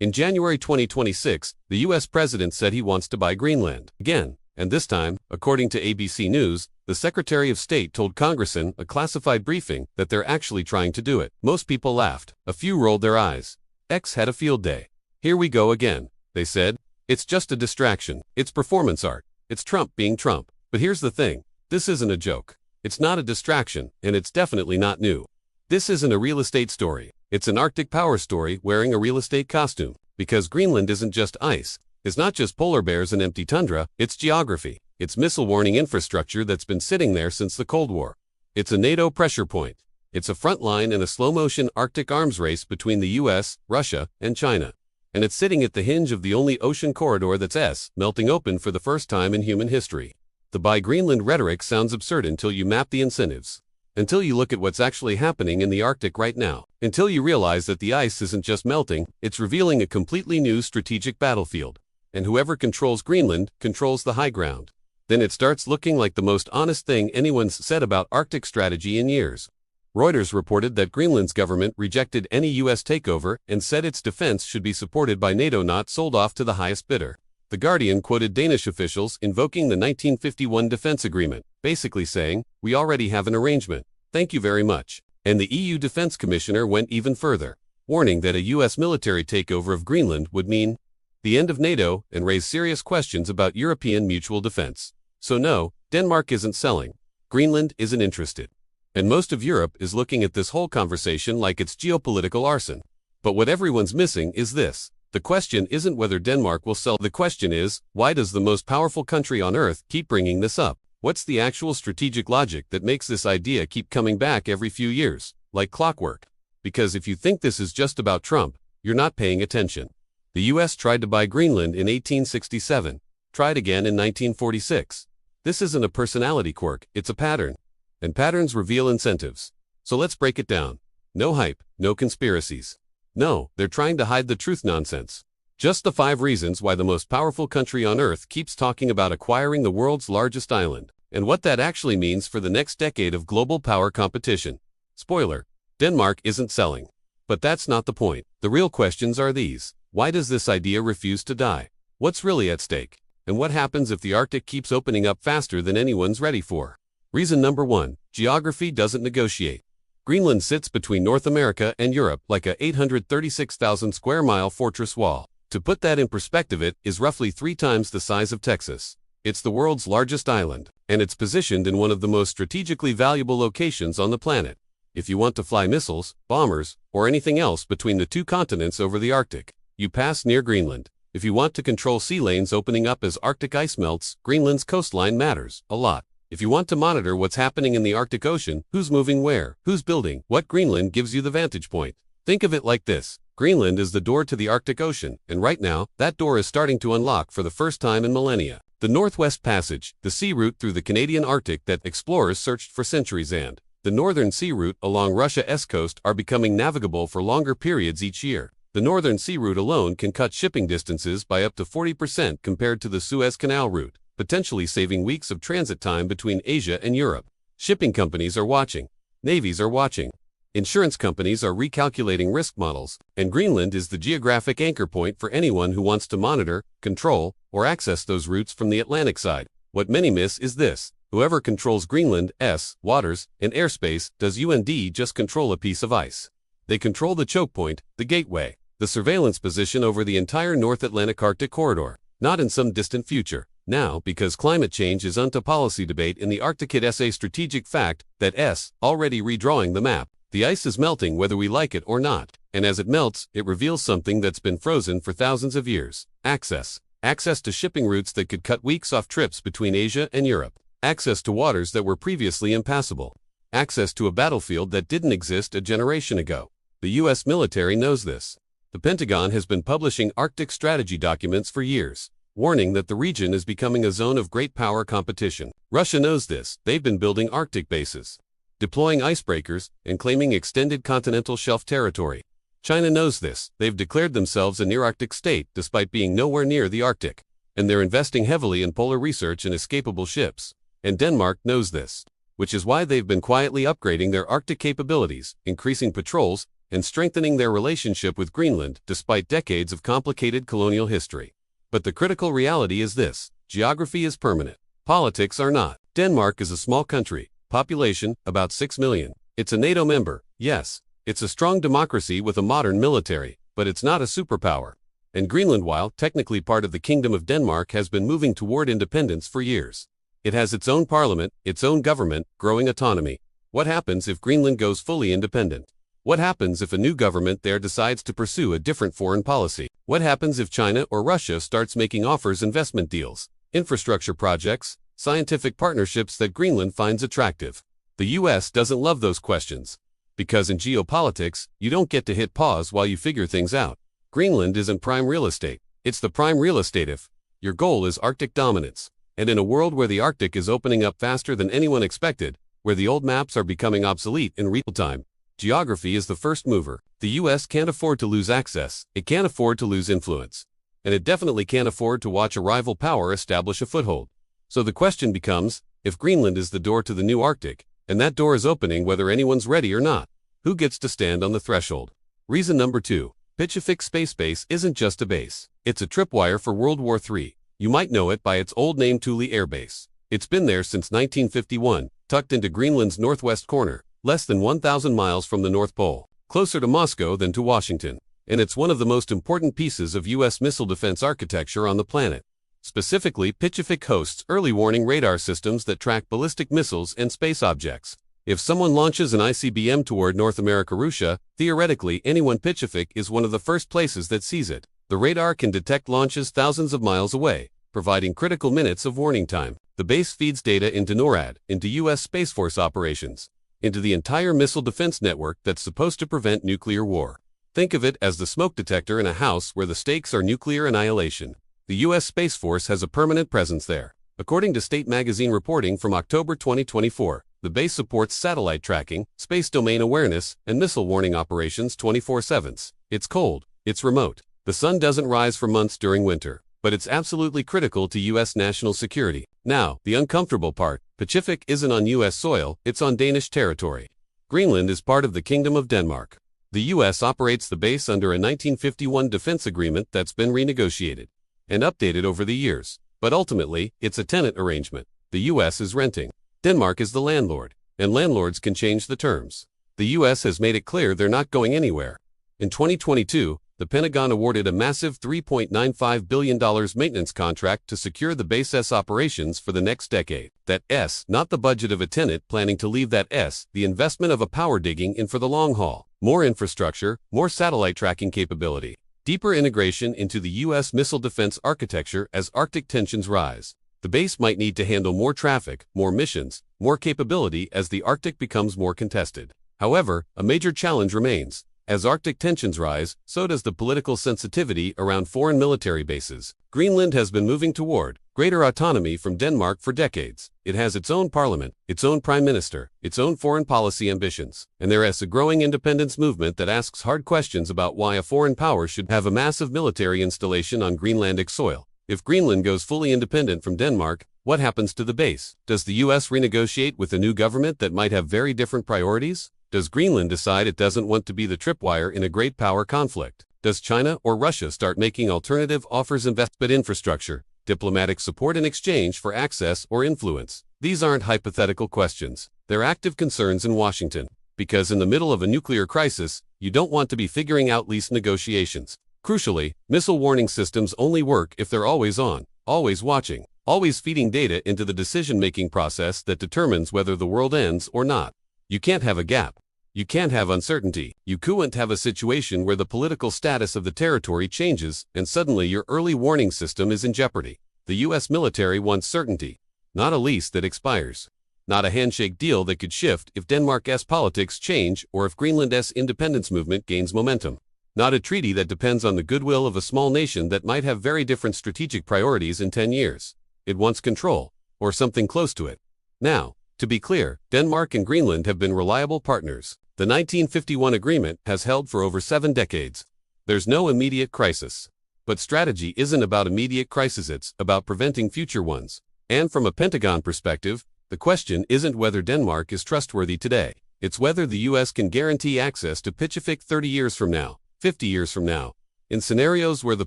In January 2026, the US president said he wants to buy Greenland again, and this time, according to ABC News, the Secretary of State told Congress in a classified briefing that they're actually trying to do it. Most people laughed. A few rolled their eyes. X had a field day. Here we go again, they said. It's just a distraction. It's performance art. It's Trump being Trump. But here's the thing. This isn't a joke. It's not a distraction, and it's definitely not new. This isn't a real estate story. It's an Arctic power story wearing a real estate costume. Because Greenland isn't just ice. It's not just polar bears and empty tundra. It's geography. It's missile warning infrastructure that's been sitting there since the Cold War. It's a NATO pressure point. It's a front line in a slow-motion Arctic arms race between the US, Russia, and China. And it's sitting at the hinge of the only ocean corridor that's melting open for the first time in human history. The buy Greenland rhetoric sounds absurd until you map the incentives. Until you look at what's actually happening in the Arctic right now. Until you realize that the ice isn't just melting, it's revealing a completely new strategic battlefield. And whoever controls Greenland controls the high ground. Then it starts looking like the most honest thing anyone's said about Arctic strategy in years. Reuters reported that Greenland's government rejected any US takeover and said its defense should be supported by NATO, not sold off to the highest bidder. The Guardian quoted Danish officials invoking the 1951 defense agreement, basically saying, "We already have an arrangement. Thank you very much." And the EU Defense Commissioner went even further, warning that a US military takeover of Greenland would mean the end of NATO and raise serious questions about European mutual defense. So no, Denmark isn't selling. Greenland isn't interested. And most of Europe is looking at this whole conversation like it's geopolitical arson. But what everyone's missing is this. The question isn't whether Denmark will sell. The question is, why does the most powerful country on earth keep bringing this up? What's the actual strategic logic that makes this idea keep coming back every few years, like clockwork? Because if you think this is just about Trump, you're not paying attention. The US tried to buy Greenland in 1867, tried again in 1946. This isn't a personality quirk, it's a pattern. And patterns reveal incentives. So let's break it down. No hype, no conspiracies. No, they're trying to hide the truth nonsense. Just the 5 reasons why the most powerful country on earth keeps talking about acquiring the world's largest island, and what that actually means for the next decade of global power competition. Spoiler, Denmark isn't selling. But that's not the point. The real questions are these. Why does this idea refuse to die? What's really at stake? And what happens if the Arctic keeps opening up faster than anyone's ready for? Reason number 1, geography doesn't negotiate. Greenland sits between North America and Europe like a 836,000 square mile fortress wall. To put that in perspective, it is roughly 3 times the size of Texas. It's the world's largest island, and it's positioned in one of the most strategically valuable locations on the planet. If you want to fly missiles, bombers, or anything else between the 2 continents over the Arctic, you pass near Greenland. If you want to control sea lanes opening up as Arctic ice melts, Greenland's coastline matters a lot. If you want to monitor what's happening in the Arctic Ocean, who's moving where, who's building what, Greenland gives you the vantage point. Think of it like this. Greenland is the door to the Arctic Ocean, and right now, that door is starting to unlock for the first time in millennia. The Northwest Passage, the sea route through the Canadian Arctic that explorers searched for centuries, and the Northern Sea Route along Russia's coast are becoming navigable for longer periods each year. The Northern Sea Route alone can cut shipping distances by up to 40% compared to the Suez Canal route, potentially saving weeks of transit time between Asia and Europe. Shipping companies are watching. Navies are watching. Insurance companies are recalculating risk models, and Greenland is the geographic anchor point for anyone who wants to monitor, control, or access those routes from the Atlantic side. What many miss is this. Whoever controls Greenland's waters and airspace, does UND just control a piece of ice? They control the choke point, the gateway, the surveillance position over the entire North Atlantic Arctic corridor, not in some distant future. Now, because climate change is a policy debate in the Arctic, it's a strategic fact that already redrawing the map. The ice is melting whether we like it or not, and as it melts, it reveals something that's been frozen for thousands of years. Access. Access to shipping routes that could cut weeks off trips between Asia and Europe. Access to waters that were previously impassable. Access to a battlefield that didn't exist a generation ago. The US military knows this. The Pentagon has been publishing Arctic strategy documents for years, warning that the region is becoming a zone of great power competition. Russia knows this. They've been building Arctic bases, deploying icebreakers, and claiming extended continental shelf territory. China knows this. They've declared themselves a near-Arctic state despite being nowhere near the Arctic, and they're investing heavily in polar research and escapable ships. And Denmark knows this, which is why they've been quietly upgrading their Arctic capabilities, increasing patrols, and strengthening their relationship with Greenland despite decades of complicated colonial history. But the critical reality is this: geography is permanent. Politics are not. Denmark is a small country, population about 6 million. It's a NATO member, yes. It's a strong democracy with a modern military, but it's not a superpower. And Greenland, while technically part of the Kingdom of Denmark, has been moving toward independence for years. It has its own parliament, its own government, growing autonomy. What happens if Greenland goes fully independent? What happens if a new government there decides to pursue a different foreign policy? What happens if China or Russia starts making offers, investment deals, infrastructure projects, scientific partnerships that Greenland finds attractive? The US doesn't love those questions. Because in geopolitics, you don't get to hit pause while you figure things out. Greenland isn't prime real estate. It's the prime real estate if your goal is Arctic dominance. And in a world where the Arctic is opening up faster than anyone expected, where the old maps are becoming obsolete in real time, geography is the first mover. The US can't afford to lose access, it can't afford to lose influence. And it definitely can't afford to watch a rival power establish a foothold. So the question becomes, if Greenland is the door to the new Arctic, and that door is opening whether anyone's ready or not, who gets to stand on the threshold? Reason number 2. Pitchifik Space Base isn't just a base. It's a tripwire for World War III. You might know it by its old name, Thule Air Base. It's been there since 1951, tucked into Greenland's northwest corner, less than 1,000 miles from the North Pole, closer to Moscow than to Washington. And it's one of the most important pieces of U.S. missile defense architecture on the planet. Specifically, Pitchifik hosts early warning radar systems that track ballistic missiles and space objects. If someone launches an ICBM toward North America, Russia, theoretically anyone, Pitchifik is one of the first places that sees it. The radar can detect launches thousands of miles away, providing critical minutes of warning time. The base feeds data into NORAD, into U.S. Space Force operations, into the entire missile defense network that's supposed to prevent nuclear war. Think of it as the smoke detector in a house where the stakes are nuclear annihilation. The U.S. Space Force has a permanent presence there. According to State Magazine reporting from October 2024, the base supports satellite tracking, space domain awareness, and missile warning operations 24/7. It's cold, it's remote. The sun doesn't rise for months during winter, but it's absolutely critical to U.S. national security. Now, the uncomfortable part: Pitchifik isn't on U.S. soil, it's on Danish territory. Greenland is part of the Kingdom of Denmark. The U.S. operates the base under a 1951 defense agreement that's been renegotiated and updated over the years, but ultimately, it's a tenant arrangement. The U.S. is renting. Denmark is the landlord, and landlords can change the terms. The U.S. has made it clear they're not going anywhere. In 2022, the Pentagon awarded a massive $3.95 billion maintenance contract to secure the base's operations for the next decade. That S, not the budget of a tenant planning to leave, that S, the investment of a power digging in for the long haul. More infrastructure, more satellite tracking capability, deeper integration into the U.S. missile defense architecture as Arctic tensions rise. The base might need to handle more traffic, more missions, more capability as the Arctic becomes more contested. However, a major challenge remains. As Arctic tensions rise, so does the political sensitivity around foreign military bases. Greenland has been moving toward greater autonomy from Denmark for decades. It has its own parliament, its own prime minister, its own foreign policy ambitions, and there is a growing independence movement that asks hard questions about why a foreign power should have a massive military installation on Greenlandic soil. If Greenland goes fully independent from Denmark, what happens to the base? Does the U.S. renegotiate with a new government that might have very different priorities? Does Greenland decide it doesn't want to be the tripwire in a great power conflict? Does China or Russia start making alternative offers, investment infrastructure, diplomatic support in exchange for access or influence? These aren't hypothetical questions. They're active concerns in Washington. Because in the middle of a nuclear crisis, you don't want to be figuring out lease negotiations. Crucially, missile warning systems only work if they're always on, always watching, always feeding data into the decision-making process that determines whether the world ends or not. You can't have a gap. You can't have uncertainty. You can't have a situation where the political status of the territory changes and suddenly your early warning system is in jeopardy. The U.S. military wants certainty, not a lease that expires, not a handshake deal that could shift if Denmark's politics change or if Greenland's independence movement gains momentum. Not a treaty that depends on the goodwill of a small nation that might have very different strategic priorities in 10 years. It wants control, or something close to it. Now, to be clear, Denmark and Greenland have been reliable partners. The 1951 agreement has held for over 7 decades. There's no immediate crisis. But strategy isn't about immediate crises, it's about preventing future ones. And from a Pentagon perspective, the question isn't whether Denmark is trustworthy today. It's whether the US can guarantee access to Pacific 30 years from now, 50 years from now, in scenarios where the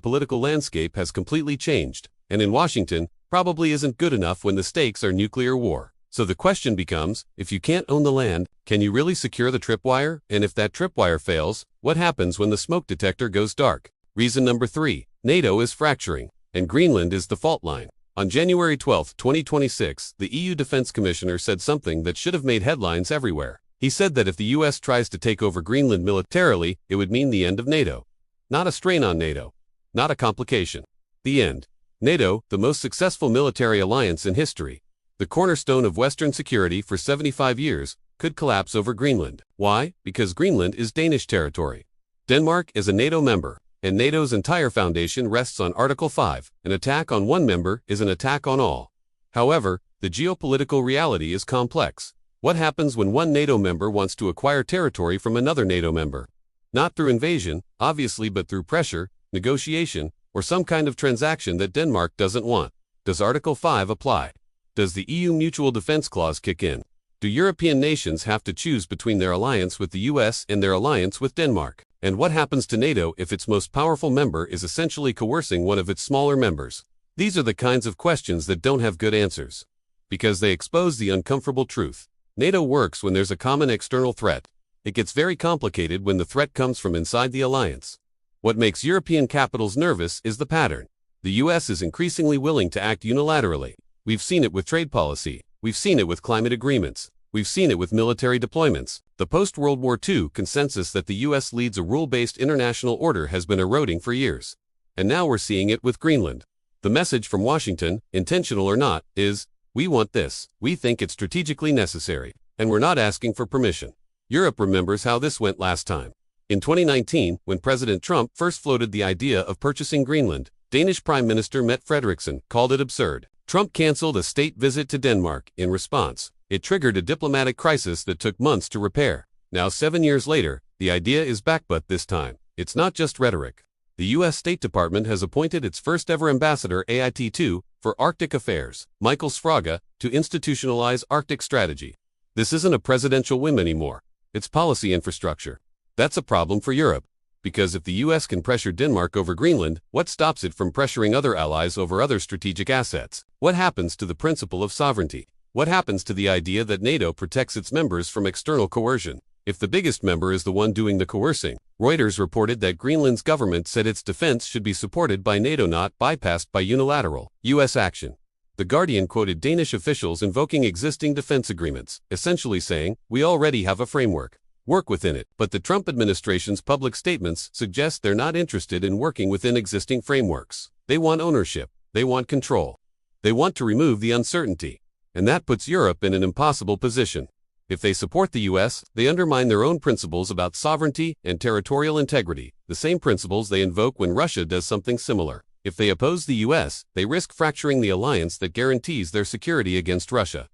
political landscape has completely changed, and in Washington, probably isn't good enough when the stakes are nuclear war. So the question becomes, if you can't own the land, can you really secure the tripwire? And if that tripwire fails, what happens when the smoke detector goes dark? Reason number 3, NATO is fracturing, and Greenland is the fault line. On January 12, 2026, the EU Defense Commissioner said something that should have made headlines everywhere. He said that if the US tries to take over Greenland militarily, it would mean the end of NATO. Not a strain on NATO. Not a complication. The end. NATO, the most successful military alliance in history, the cornerstone of Western security for 75 years, could collapse over Greenland. Why? Because Greenland is Danish territory. Denmark is a NATO member, and NATO's entire foundation rests on Article 5. An attack on one member is an attack on all. However, the geopolitical reality is complex. What happens when one NATO member wants to acquire territory from another NATO member? Not through invasion, obviously, but through pressure, negotiation, or some kind of transaction that Denmark doesn't want. Does Article 5 apply? Does the EU Mutual Defense Clause kick in? Do European nations have to choose between their alliance with the US and their alliance with Denmark? And what happens to NATO if its most powerful member is essentially coercing one of its smaller members? These are the kinds of questions that don't have good answers, because they expose the uncomfortable truth. NATO works when there's a common external threat. It gets very complicated when the threat comes from inside the alliance. What makes European capitals nervous is the pattern. The US is increasingly willing to act unilaterally. We've seen it with trade policy. We've seen it with climate agreements. We've seen it with military deployments. The post-World War II consensus that the US leads a rule-based international order has been eroding for years. And now we're seeing it with Greenland. The message from Washington, intentional or not, is, we want this. We think it's strategically necessary. And we're not asking for permission. Europe remembers how this went last time. In 2019, when President Trump first floated the idea of purchasing Greenland, Danish Prime Minister Mette Frederiksen called it absurd. Trump canceled a state visit to Denmark in response. It triggered a diplomatic crisis that took months to repair. Now 7 years later, the idea is back, but this time, it's not just rhetoric. The U.S. State Department has appointed its first-ever ambassador AIT2 for Arctic Affairs, Michael Sfraga, to institutionalize Arctic strategy. This isn't a presidential whim anymore. It's policy infrastructure. That's a problem for Europe, because if the US can pressure Denmark over Greenland, what stops it from pressuring other allies over other strategic assets? What happens to the principle of sovereignty? What happens to the idea that NATO protects its members from external coercion? If the biggest member is the one doing the coercing, Reuters reported that Greenland's government said its defense should be supported by NATO, not bypassed by unilateral US action. The Guardian quoted Danish officials invoking existing defense agreements, essentially saying, we already have a framework. Work within it. But the Trump administration's public statements suggest they're not interested in working within existing frameworks. They want ownership. They want control. They want to remove the uncertainty. And that puts Europe in an impossible position. If they support the US, they undermine their own principles about sovereignty and territorial integrity, the same principles they invoke when Russia does something similar. If they oppose the US, they risk fracturing the alliance that guarantees their security against Russia.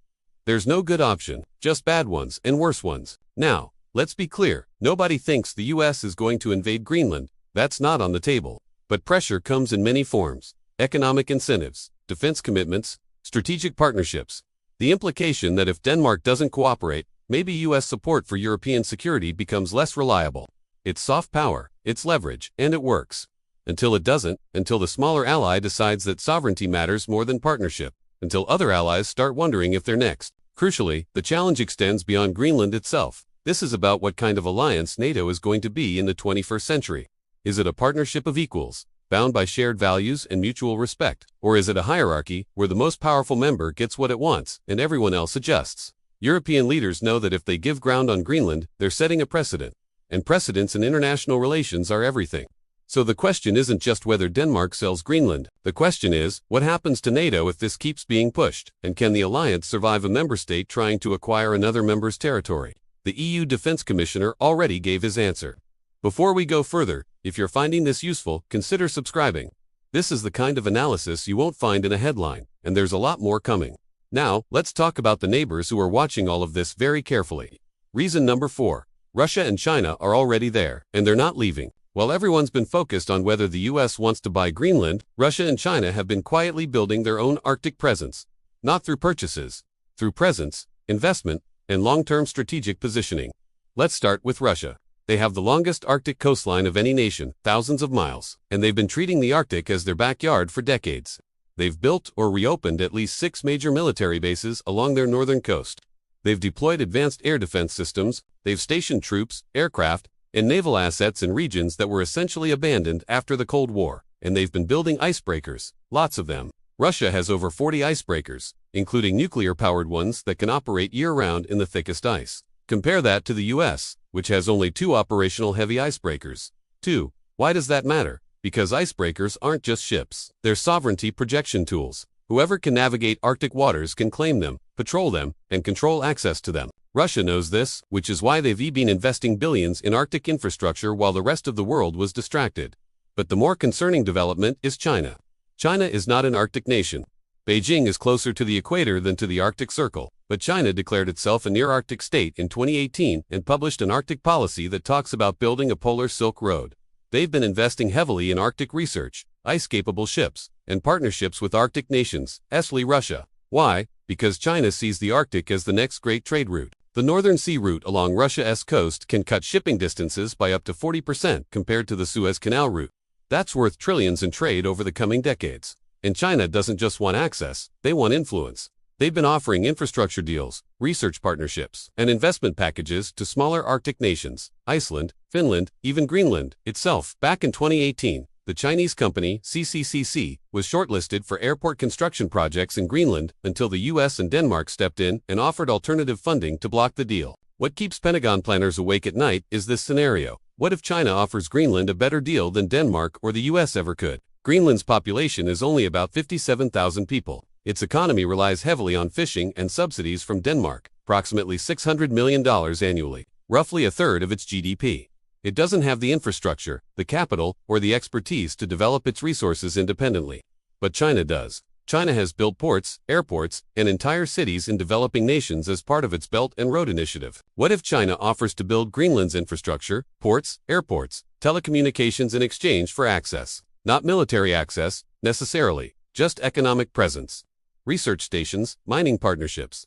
There's no good option, just bad ones and worse ones. Now, let's be clear, nobody thinks the US is going to invade Greenland. That's not on the table. But pressure comes in many forms: economic incentives, defense commitments, strategic partnerships. The implication that if Denmark doesn't cooperate, maybe US support for European security becomes less reliable. It's soft power, it's leverage, and it works. Until it doesn't, until the smaller ally decides that sovereignty matters more than partnership, until other allies start wondering if they're next. Crucially, the challenge extends beyond Greenland itself. This is about what kind of alliance NATO is going to be in the 21st century. Is it a partnership of equals, bound by shared values and mutual respect? Or is it a hierarchy where the most powerful member gets what it wants and everyone else adjusts? European leaders know that if they give ground on Greenland, they're setting a precedent. And precedents in international relations are everything. So the question isn't just whether Denmark sells Greenland. The question is, what happens to NATO if this keeps being pushed? And can the alliance survive a member state trying to acquire another member's territory? The EU Defense Commissioner already gave his answer. Before we go further, if you're finding this useful, consider subscribing. This is the kind of analysis you won't find in a headline, and there's a lot more coming. Now, let's talk about the neighbors who are watching all of this very carefully. Reason number 4. Russia and China are already there, and they're not leaving. While everyone's been focused on whether the US wants to buy Greenland, Russia and China have been quietly building their own Arctic presence. Not through purchases, through presence, investment, and long-term strategic positioning. Let's start with Russia. They have the longest Arctic coastline of any nation, thousands of miles, and they've been treating the Arctic as their backyard for decades. They've built or reopened at least 6 major military bases along their northern coast. They've deployed advanced air defense systems, they've stationed troops, aircraft, and naval assets in regions that were essentially abandoned after the Cold War, and they've been building icebreakers, lots of them. Russia has over 40 icebreakers, including nuclear-powered ones that can operate year-round in the thickest ice. Compare that to the US, which has only 2 operational heavy icebreakers. 2. Why does that matter? Because icebreakers aren't just ships. They're sovereignty projection tools. Whoever can navigate Arctic waters can claim them, patrol them, and control access to them. Russia knows this, which is why they've been investing billions in Arctic infrastructure while the rest of the world was distracted. But the more concerning development is China. China is not an Arctic nation. Beijing is closer to the equator than to the Arctic Circle, but China declared itself a near-Arctic state in 2018 and published an Arctic policy that talks about building a polar Silk Road. They've been investing heavily in Arctic research, ice-capable ships, and partnerships with Arctic nations, especially Russia. Why? Because China sees the Arctic as the next great trade route. The Northern Sea route along Russia's coast can cut shipping distances by up to 40% compared to the Suez Canal route. That's worth trillions in trade over the coming decades. And China doesn't just want access, they want influence. They've been offering infrastructure deals, research partnerships, and investment packages to smaller Arctic nations, Iceland, Finland, even Greenland itself. Back in 2018, the Chinese company CCCC was shortlisted for airport construction projects in Greenland until the US and Denmark stepped in and offered alternative funding to block the deal. What keeps Pentagon planners awake at night is this scenario. What if China offers Greenland a better deal than Denmark or the US ever could? Greenland's population is only about 57,000 people. Its economy relies heavily on fishing and subsidies from Denmark, approximately $600 million annually, roughly a third of its GDP. It doesn't have the infrastructure, the capital, or the expertise to develop its resources independently. But China does. China has built ports, airports, and entire cities in developing nations as part of its Belt and Road Initiative. What if China offers to build Greenland's infrastructure, ports, airports, telecommunications in exchange for access? Not military access, necessarily, just economic presence. Research stations, mining partnerships.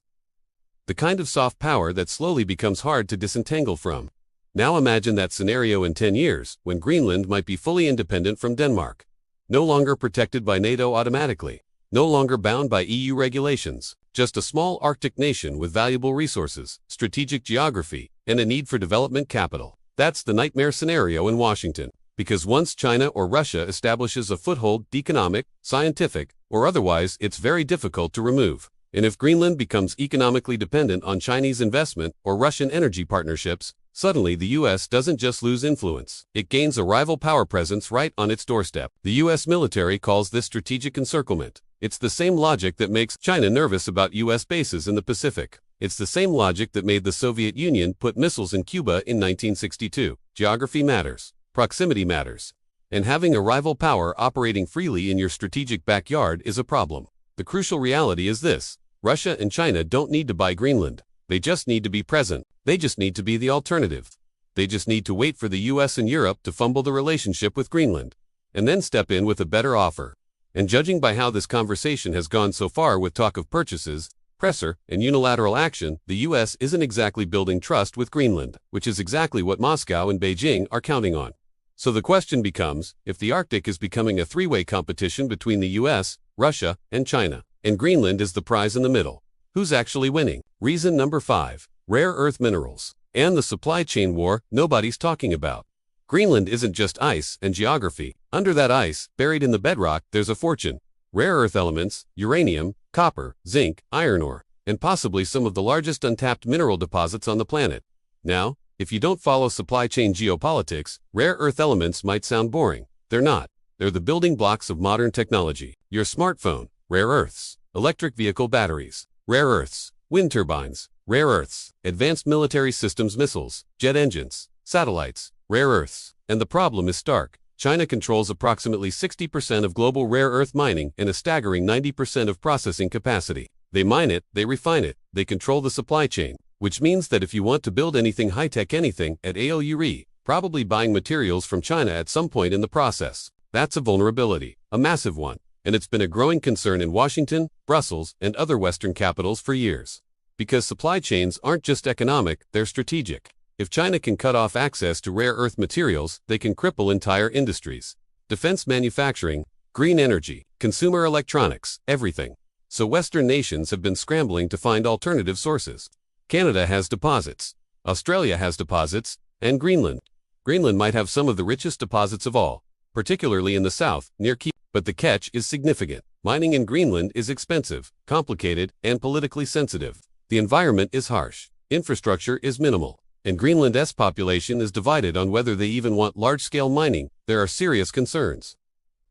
The kind of soft power that slowly becomes hard to disentangle from. Now imagine that scenario in 10 years, when Greenland might be fully independent from Denmark. No longer protected by NATO automatically. No longer bound by EU regulations. Just a small Arctic nation with valuable resources, strategic geography, and a need for development capital. That's the nightmare scenario in Washington. Because once China or Russia establishes a foothold, economic, scientific, or otherwise, it's very difficult to remove. And if Greenland becomes economically dependent on Chinese investment or Russian energy partnerships, suddenly the US doesn't just lose influence, it gains a rival power presence right on its doorstep. The US military calls this strategic encirclement. It's the same logic that makes China nervous about US bases in the Pacific. It's the same logic that made the Soviet Union put missiles in Cuba in 1962. Geography matters. Proximity matters. And having a rival power operating freely in your strategic backyard is a problem. The crucial reality is this: Russia and China don't need to buy Greenland. They just need to be present. They just need to be the alternative. They just need to wait for the US and Europe to fumble the relationship with Greenland, and then step in with a better offer. And judging by how this conversation has gone so far with talk of purchases, pressure, and unilateral action, the US isn't exactly building trust with Greenland, which is exactly what Moscow and Beijing are counting on. So the question becomes, if the Arctic is becoming a three-way competition between the US, Russia, and China, and Greenland is the prize in the middle, who's actually winning? Reason number 5. Rare earth minerals. And the supply chain war nobody's talking about. Greenland isn't just ice and geography. Under that ice, buried in the bedrock, there's a fortune. Rare earth elements, uranium, copper, zinc, iron ore, and possibly some of the largest untapped mineral deposits on the planet. Now, if you don't follow supply chain geopolitics, rare earth elements might sound boring. They're not. They're the building blocks of modern technology. Your smartphone, rare earths. Electric vehicle batteries, rare earths. Wind turbines, rare earths. Advanced military systems, missiles, jet engines, satellites, rare earths. And the problem is stark. China controls approximately 60% of global rare earth mining and a staggering 90% of processing capacity. They mine it, they refine it, they control the supply chain. Which means that if you want to build anything high-tech anything at AOURE, probably buying materials from China at some point in the process. That's a vulnerability, a massive one, and it's been a growing concern in Washington, Brussels, and other Western capitals for years. Because supply chains aren't just economic, they're strategic. If China can cut off access to rare earth materials, they can cripple entire industries. Defense manufacturing, green energy, consumer electronics, everything. So Western nations have been scrambling to find alternative sources. Canada has deposits. Australia has deposits, and Greenland. Greenland might have some of the richest deposits of all, particularly in the south, near Key. But the catch is significant. Mining in Greenland is expensive, complicated, and politically sensitive. The environment is harsh. Infrastructure is minimal. And Greenland's population is divided on whether they even want large-scale mining. There are serious concerns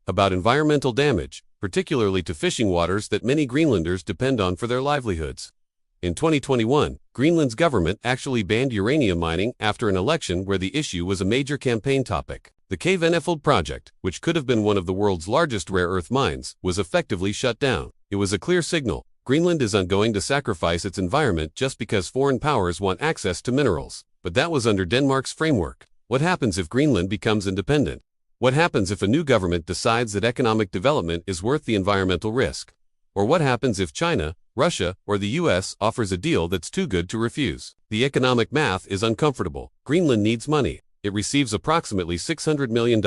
about environmental damage, particularly to fishing waters that many Greenlanders depend on for their livelihoods. In 2021, Greenland's government actually banned uranium mining after an election where the issue was a major campaign topic. The Kvanefjeld project, which could have been one of the world's largest rare earth mines, was effectively shut down. It was a clear signal. Greenland isn't going to sacrifice its environment just because foreign powers want access to minerals. But that was under Denmark's framework. What happens if Greenland becomes independent? What happens if a new government decides that economic development is worth the environmental risk? Or what happens if China, Russia, or the US offers a deal that's too good to refuse? The economic math is uncomfortable. Greenland needs money. It receives approximately $600 million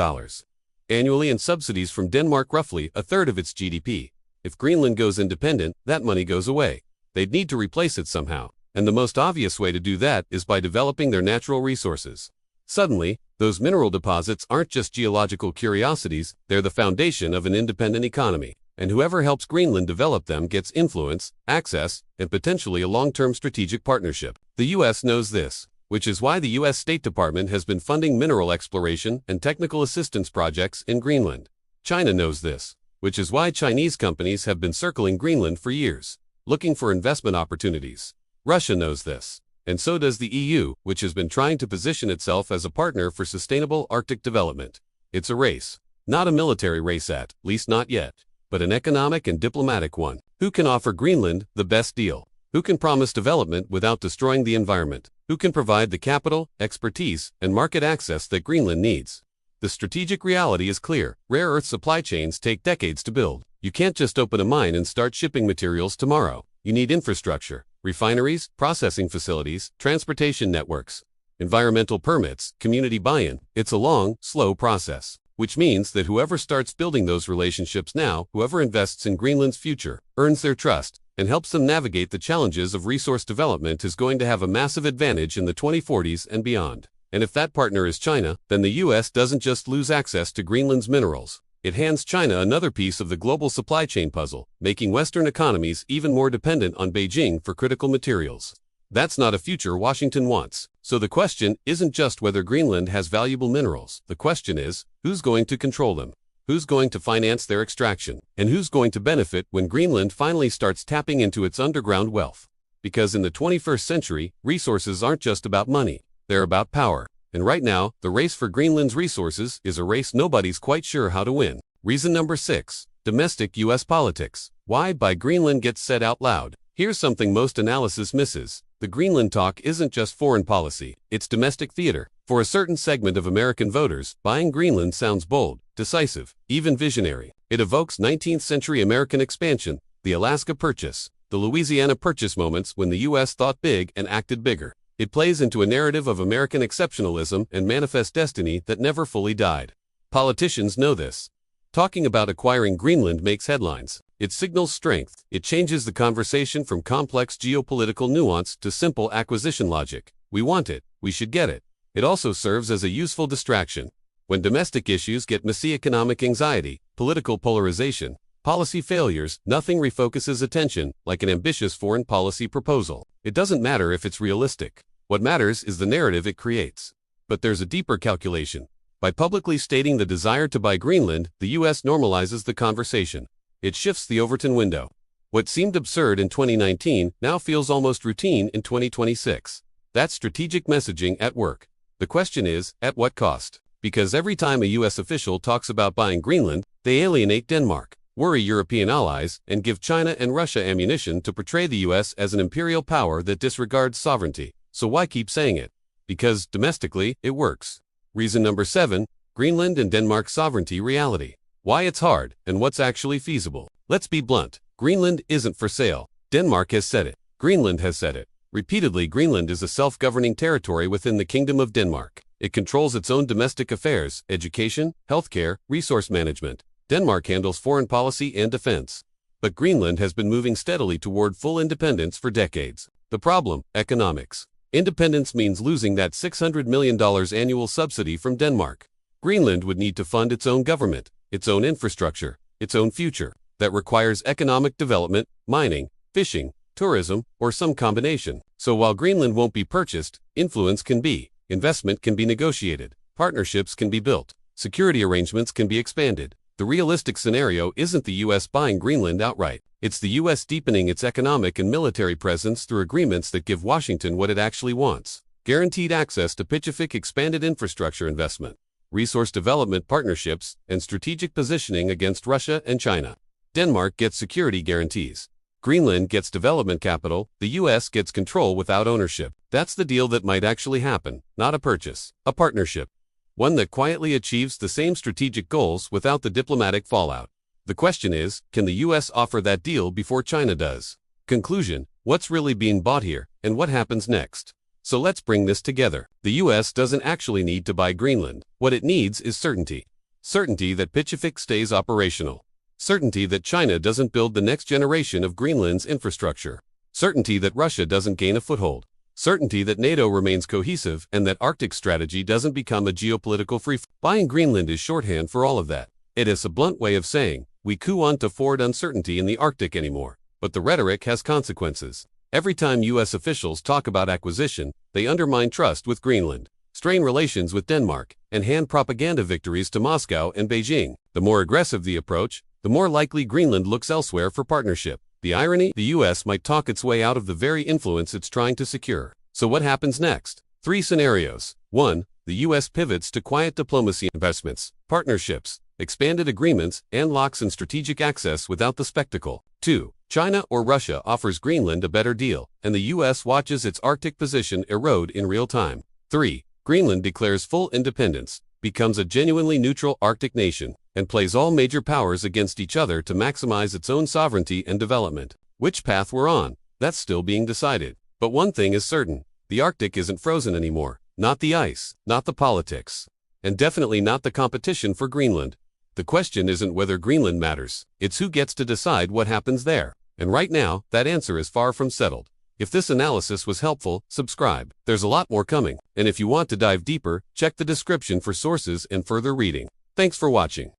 annually in subsidies from Denmark, roughly a third of its GDP. If Greenland goes independent, that money goes away. They'd need to replace it somehow. And the most obvious way to do that is by developing their natural resources. Suddenly, those mineral deposits aren't just geological curiosities, they're the foundation of an independent economy. And whoever helps Greenland develop them gets influence, access, and potentially a long-term strategic partnership. The US knows this, which is why the US State Department has been funding mineral exploration and technical assistance projects in Greenland. China knows this, which is why Chinese companies have been circling Greenland for years, looking for investment opportunities. Russia knows this, and so does the EU, which has been trying to position itself as a partner for sustainable Arctic development. It's a race, not a military race at least not yet, but an economic and diplomatic one. Who can offer Greenland the best deal? Who can promise development without destroying the environment? Who can provide the capital, expertise, and market access that Greenland needs? The strategic reality is clear. Rare earth supply chains take decades to build. You can't just open a mine and start shipping materials tomorrow. You need infrastructure, refineries, processing facilities, transportation networks, environmental permits, community buy-in. It's a long, slow process, which means that whoever starts building those relationships now, whoever invests in Greenland's future, earns their trust, and helps them navigate the challenges of resource development is going to have a massive advantage in the 2040s and beyond. And if that partner is China, then the US doesn't just lose access to Greenland's minerals. It hands China another piece of the global supply chain puzzle, making Western economies even more dependent on Beijing for critical materials. That's not a future Washington wants. So the question isn't just whether Greenland has valuable minerals. The question is, who's going to control them? Who's going to finance their extraction? And who's going to benefit when Greenland finally starts tapping into its underground wealth? Because in the 21st century, resources aren't just about money. They're about power. And right now, the race for Greenland's resources is a race nobody's quite sure how to win. Reason number 6. Domestic US politics. Why buy Greenland gets said out loud. Here's something most analysis misses. The Greenland talk isn't just foreign policy, it's domestic theater. For a certain segment of American voters, buying Greenland sounds bold, decisive, even visionary. It evokes 19th century American expansion, the Alaska Purchase, the Louisiana Purchase moments when the US thought big and acted bigger. It plays into a narrative of American exceptionalism and manifest destiny that never fully died. Politicians know this. Talking about acquiring Greenland makes headlines. It signals strength. It changes the conversation from complex geopolitical nuance to simple acquisition logic. We want it. We should get it. It also serves as a useful distraction. When domestic issues get messy, economic anxiety, political polarization, policy failures, nothing refocuses attention like an ambitious foreign policy proposal. It doesn't matter if it's realistic. What matters is the narrative it creates. But there's a deeper calculation. By publicly stating the desire to buy Greenland, the US normalizes the conversation. It shifts the Overton window. What seemed absurd in 2019 now feels almost routine in 2026. That's strategic messaging at work. The question is, at what cost? Because every time a US official talks about buying Greenland, they alienate Denmark, worry European allies, and give China and Russia ammunition to portray the US as an imperial power that disregards sovereignty. So why keep saying it? Because, domestically, it works. Reason number 7, Greenland and Denmark's sovereignty reality. Why it's hard, and what's actually feasible. Let's be blunt. Greenland isn't for sale. Denmark has said it. Greenland has said it. Repeatedly, Greenland is a self-governing territory within the Kingdom of Denmark. It controls its own domestic affairs, education, healthcare, resource management. Denmark handles foreign policy and defense. But Greenland has been moving steadily toward full independence for decades. The problem: economics. Independence means losing that $600 million annual subsidy from Denmark. Greenland would need to fund its own government, its own infrastructure, its own future. That requires economic development, mining, fishing, tourism, or some combination. So while Greenland won't be purchased, influence can be, investment can be negotiated, partnerships can be built, security arrangements can be expanded. The realistic scenario isn't the U.S. buying Greenland outright. It's the U.S. deepening its economic and military presence through agreements that give Washington what it actually wants: guaranteed access to Pacific expanded infrastructure investment, resource development partnerships, and strategic positioning against Russia and China. Denmark gets security guarantees. Greenland gets development capital. The U.S. gets control without ownership. That's the deal that might actually happen, not a purchase, a partnership. One that quietly achieves the same strategic goals without the diplomatic fallout. The question is, can the U.S. offer that deal before China does? Conclusion: what's really being bought here, and what happens next? So let's bring this together. The U.S. doesn't actually need to buy Greenland. What it needs is certainty. Certainty that Pacific stays operational. Certainty that China doesn't build the next generation of Greenland's infrastructure. Certainty that Russia doesn't gain a foothold. Certainty that NATO remains cohesive and that Arctic strategy doesn't become a geopolitical free-for-all. Buying Greenland is shorthand for all of that. It is a blunt way of saying, we can't afford uncertainty in the Arctic anymore. But the rhetoric has consequences. Every time U.S. officials talk about acquisition, they undermine trust with Greenland, strain relations with Denmark, and hand propaganda victories to Moscow and Beijing. The more aggressive the approach, the more likely Greenland looks elsewhere for partnership. The irony: the U.S. might talk its way out of the very influence it's trying to secure. So what happens next? 3 scenarios. 1. The U.S. pivots to quiet diplomacy, investments, partnerships, expanded agreements, and locks in strategic access without the spectacle. 2. China or Russia offers Greenland a better deal, and the U.S. watches its Arctic position erode in real time. 3. Greenland declares full independence, becomes a genuinely neutral Arctic nation, and plays all major powers against each other to maximize its own sovereignty and development. Which path we're on, that's still being decided. But one thing is certain: the Arctic isn't frozen anymore. Not the ice, not the politics, and definitely not the competition for Greenland. The question isn't whether Greenland matters, it's who gets to decide what happens there. And right now, that answer is far from settled. If this analysis was helpful, subscribe. There's a lot more coming, and if you want to dive deeper, check the description for sources and further reading. Thanks for watching.